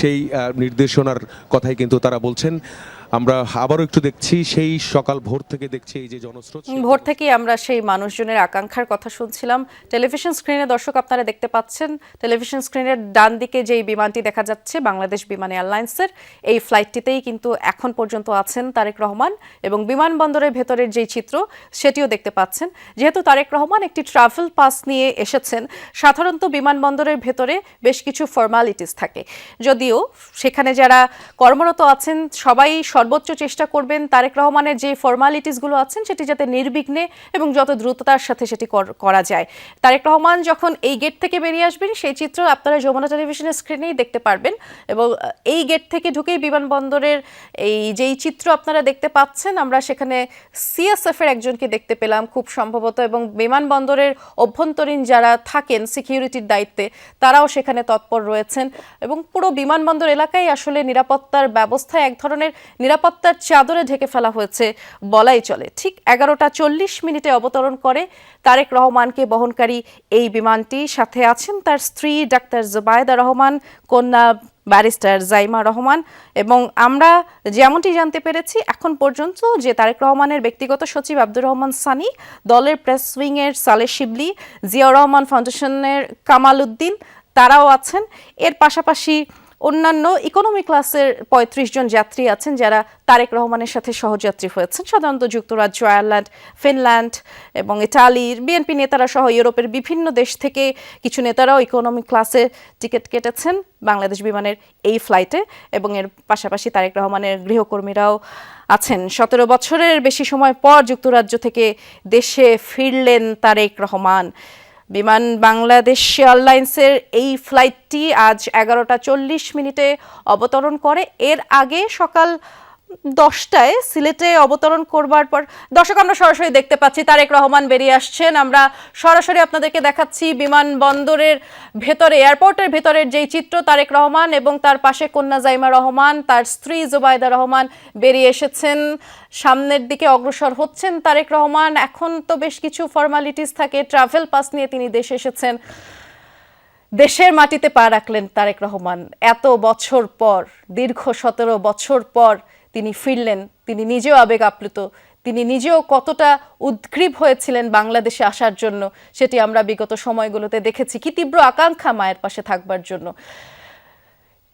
সেই নির্দেশনার কথাই কিন্তু তারা বলছেন। আমরা আবারও একটু দেখছি সেই সকাল ভোর থেকে দেখছি এই যে জনস্রোত, ভোর থেকেই আমরা সেই মানুষজনের আকাঙ্ক্ষার কথা শুনছিলাম। টেলিভিশন স্ক্রিনে দর্শক আপনারা দেখতে পাচ্ছেন, টেলিভিশন স্ক্রিনের ডান দিকে যেই বিমানটি দেখা যাচ্ছে বাংলাদেশ বিমান এয়ারলাইন্সের, এই ফ্লাইটটিতেই কিন্তু এখন পর্যন্ত আছেন তারেক রহমান এবং বিমানবন্দরের ভেতরের যেই চিত্র সেটিও দেখতে পাচ্ছেন। যেহেতু তারেক রহমান একটি ট্রাভেল পাস নিয়ে এসেছেন, সাধারণত বিমানবন্দরের ভেতরে বেশ কিছু ফর্মালিটিস থাকে, যদিও সেখানে যারা কর্মরত আছেন সবাই সর্বোচ্চ চেষ্টা করবেন তারেক রহমানের যে ফর্মালিটিসগুলো আছেন সেটি যাতে নির্বিঘ্নে এবং যত দ্রুততার সাথে সেটি করা যায়। তারেক রহমান যখন এই গেট থেকে বেরিয়ে আসবেন সেই চিত্র আপনারা যমুনা টেলিভিশনের স্ক্রিনেই দেখতে পারবেন এবং এই গেট থেকে ঢুকেই বিমানবন্দরের এই যেই চিত্র আপনারা দেখতে পাচ্ছেন, আমরা সেখানে সিএসএফ এর একজনকে দেখতে পেলাম খুব সম্ভবত, এবং বিমানবন্দরের অভ্যন্তরীণ যারা থাকেন সিকিউরিটির দায়িত্বে তারাও সেখানে তৎপর রয়েছেন এবং পুরো বিমানবন্দর এলাকায় আসলে নিরাপত্তার ব্যবস্থায় এক ধরনের নিরাপত্তার চাদরে ঢেকে ফেলা হয়েছে বলাই চলে। ঠিক 11টা 40 অবতরণ করে তারেক রহমানকে বহনকারী এই বিমানটি, সাথে আছেন তার স্ত্রী ডাক্তার জুবাইদা রহমান, কন্যা ব্যারিস্টার জাইমা রহমান, এবং আমরা যেমনটি জানতে পেরেছি এখন পর্যন্ত যে তারেক রহমানের ব্যক্তিগত সচিব আব্দুর রহমান সানি, দলের প্রেস উইংয়ের সালেহ শিবলি, জিয়াউর রহমান ফাউন্ডেশনের কামাল উদ্দিন তারাও আছেন। এর পাশাপাশি অন্যান্য ইকোনমি ক্লাসের ৩৫ জন যাত্রী আছেন যারা তারেক রহমানের সাথে সহযাত্রী হয়েছেন, সাধারণত যুক্তরাজ্য, আয়ারল্যান্ড, ফিনল্যান্ড এবং ইটালির বিএনপি নেতারা সহ ইউরোপের বিভিন্ন দেশ থেকে কিছু নেতারাও ইকোনমি ক্লাসে টিকিট কেটেছেন বাংলাদেশ বিমানের এই ফ্লাইটে, এবং এর পাশাপাশি তারেক রহমানের গৃহকর্মীরাও আছেন। ১৭ বছরের বেশি সময় পর যুক্তরাজ্য থেকে দেশে ফিরলেন তারেক রহমান। বিমান বাংলাদেশ এয়ারলাইন্সের এই ফ্লাইটটি আজ 11টা 40 অবতরণ করে। এর আগে সকাল 10টায় সিলেটে অবতরণ করবার পর দর্শক আমরা সরাসরি দেখতে পাচ্ছি তারেক রহমান বেরিয়ে আসছেন। আমরা সরাসরি আপনাদেরকে দেখাচ্ছি বিমানবন্দরের ভেতরে, এয়ারপোর্টের ভেতরের যেই চিত্র, তারেক রহমান এবং তার পাশে কন্যা জাইমা রহমান, তার স্ত্রী জুবাইদা রহমান বেরিয়ে এসেছেন, সামনের দিকে অগ্রসর হচ্ছেন তারেক রহমান। এখন তো বেশ কিছু ফর্মালিটিস থাকে, ট্রাভেল পাস নিয়ে তিনি দেশে এসেছেন, দেশের মাটিতে পা রাখলেন তারেক রহমান এত বছর পর, দীর্ঘ 17 বছর পর তিনি ফিরলেন। তিনি নিজেও আবেগ আপ্লুত, তিনি নিজেও কতটা উদ্গ্রীব হয়েছিলেন বাংলাদেশে আসার জন্য সেটি আমরা বিগত সময়গুলোতে দেখেছি। কি তীব্র আকাঙ্ক্ষা মায়ের পাশে থাকবার জন্য,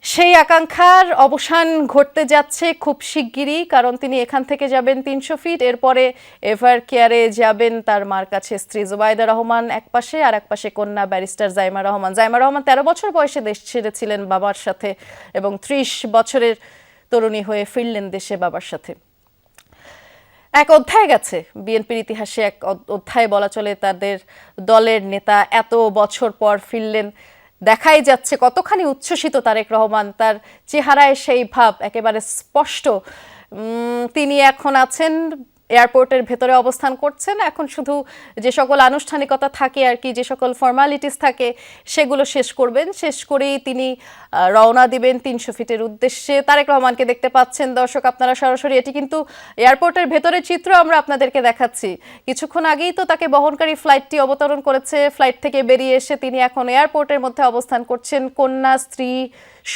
সেই আকাঙ্ক্ষার অবসান ঘটতে যাচ্ছে খুব শিগগিরই, কারণ তিনি এখান থেকে যাবেন 300 ফিট, এরপরে এভার কেয়ারে যাবেন তার মার কাছে। স্ত্রী জুবাইদা রহমান এক পাশে, আর এক পাশে কন্যা ব্যারিস্টার জাইমা রহমান। জাইমা রহমান 13 বছর বয়সে দেশ ছেড়েছিলেন বাবার সাথে এবং 30 বছরের তরুণী হয়ে ফিরলেন দেশে বাবার সাথে। এক অধ্যায় গেছে বিএনপির ইতিহাসে, এক অধ্যায় বলা চলে। তাদের দলের নেতা এত বছর পর ফিরলেন, দেখাই যাচ্ছে কতখানি উচ্ছ্বসিত তারেক রহমান, তার চেহারায় সেই ভাব একেবারে স্পষ্ট। তিনি এখন আছেন এয়ারপোর্টের ভেতরে অবস্থান করছেন, এখন শুধু যে সকল আনুষ্ঠানিকতা থাকে আর কি, যে সকল ফর্মালিটিস থাকে সেগুলো শেষ করবেন, শেষ করেই তিনি রওনা দিবেন 300 ফিটের উদ্দেশ্যে। তারেক রহমানকে দেখতে পাচ্ছেন দর্শক আপনারা সরাসরি, এটি কিন্তু এয়ারপোর্টের ভেতরের চিত্র আমরা আপনাদেরকে দেখাচ্ছি। কিছুক্ষণ আগেই তো তাকে বহনকারী ফ্লাইটটি অবতরণ করেছে, ফ্লাইট থেকে বেরিয়ে এসে তিনি এখন এয়ারপোর্টের মধ্যে অবস্থান করছেন, কন্যা স্ত্রী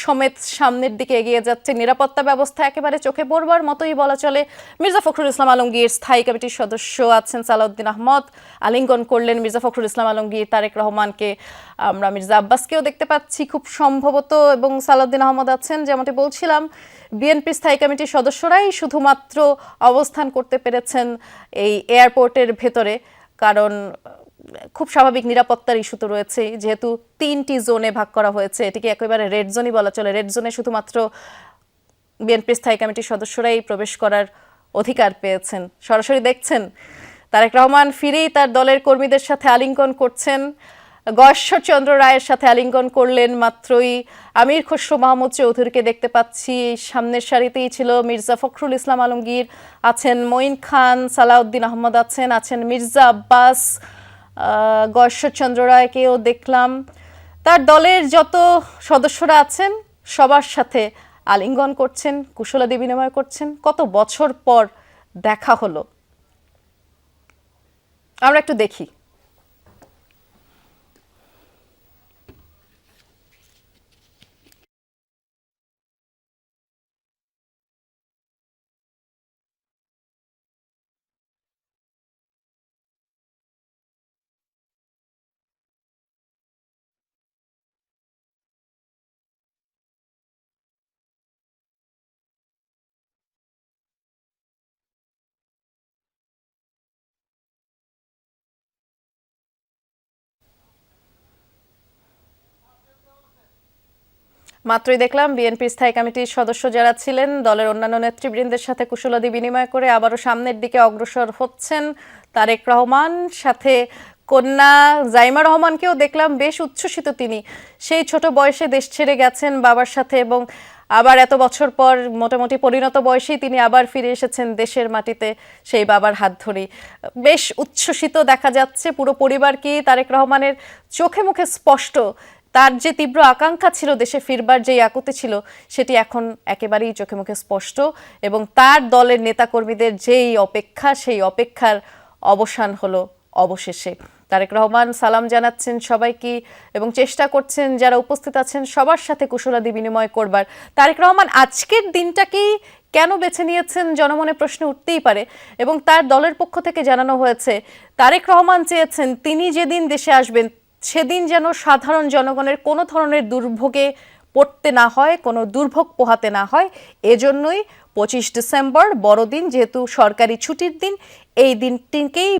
সমেত সামনের দিকে এগিয়ে যাচ্ছে। নিরাপত্তা ব্যবস্থা একেবারে চোখে পড়বার মতোই বলা চলে। মির্জা ফখরুল ইসলাম আলমগীর স্থায়ী কমিটির সদস্য আছেন সালাউদ্দিন আহমদ, আলিঙ্গন করলেন মির্জা ফখরুল ইসলাম আলমগীর তারেক রহমানকে। আমরা মির্জা আব্বাসকেও দেখতে পাচ্ছি খুব সম্ভবত, এবং সালাউদ্দিন আহমদ আছেন। যেমনটি বলছিলাম, বিএনপি স্থায়ী কমিটির সদস্যরাই শুধুমাত্র অবস্থান করতে পেরেছেন এই এয়ারপোর্টের ভেতরে, কারণ খুব স্বাভাবিক নিরাপত্তার ইস্যু তো রয়েছে, যেহেতু 3টি জোনে ভাগ করা হয়েছে। এটিকে একেবারে রেড জোনই বলা চলে। রেড জোনে শুধুমাত্র বিএনপি স্থায়ী কমিটির সদস্যরাই প্রবেশ করার অধিকার পেয়েছেন। সরাসরি দেখছেন তারেক রহমান ফিরেই তার দলের কর্মীদের সাথে আলিঙ্গন করছেন। গয়েশ্বরচন্দ্র রায়ের সাথে আলিঙ্গন করলেন মাত্রই। আমির খসরু মাহমুদ চৌধুরীকে দেখতে পাচ্ছি, সামনের সারিতেই ছিল মির্জা ফখরুল ইসলাম আলমগীর, আছেন মঈন খান, সালাউদ্দিন আহমদ আছেন মির্জা আব্বাস, গয়েশ্বরচন্দ্র রায়কেও দেখলাম। তার দলের যত সদস্যরা আছেন সবার সাথে আলিঙ্গন করছেন, কুশলাদি বিনিময় করছেন। কত বছর পর দেখা হলো, আমরা একটু দেখি। মাত্রই দেখলাম বিএনপির স্থায়ী কমিটির সদস্য যারা ছিলেন দলের অন্যান্য নেতৃবৃন্দের সাথে কুশলাদি বিনিময় করে আবারও সামনের দিকে অগ্রসর হচ্ছেন তারেক রহমান, সাথে কন্যা জাইমা রহমানকেও দেখলাম বেশ উচ্ছ্বসিত তিনি। সেই ছোট বয়সে দেশ ছেড়ে গেছেন বাবার সাথে এবং আবার এত বছর পর মোটামুটি পরিণত বয়সেই তিনি আবার ফিরে এসেছেন দেশের মাটিতে সেই বাবার হাত ধরেই। বেশ উচ্ছ্বসিত দেখা যাচ্ছে পুরো পরিবারকে। তারেক রহমানের চোখে মুখে স্পষ্ট তার যে তীব্র আকাঙ্ক্ষা ছিল দেশে ফিরবার, যেই আকুতি ছিল, সেটি এখন একেবারেই চোখে মুখে স্পষ্ট এবং তার দলের নেতাকর্মীদের যেই অপেক্ষা, সেই অপেক্ষার অবসান হলো অবশেষে। তারেক রহমান সালাম জানাচ্ছেন সবাইকে এবং চেষ্টা করছেন যারা উপস্থিত আছেন সবার সাথে কুশলাদি বিনিময় করবার। তারেক রহমান আজকের দিনটাকেই কেন বেছে নিয়েছেন জনমনে প্রশ্ন উঠতেই পারে এবং তার দলের পক্ষ থেকে জানানো হয়েছে তারেক রহমান চেয়েছেন তিনি যেদিন দেশে আসবেন সেদিন যেন সাধারণ জনগণের কোনো ধরনের দুর্ভোগে পড়তে না হয়, কোনো দুর্ভোগ পোহাতে না হয়। এজন্যই 25 ডিসেম্বর বড়দিন, যেহেতু সরকারি ছুটির দিন, এই দিনটিকেই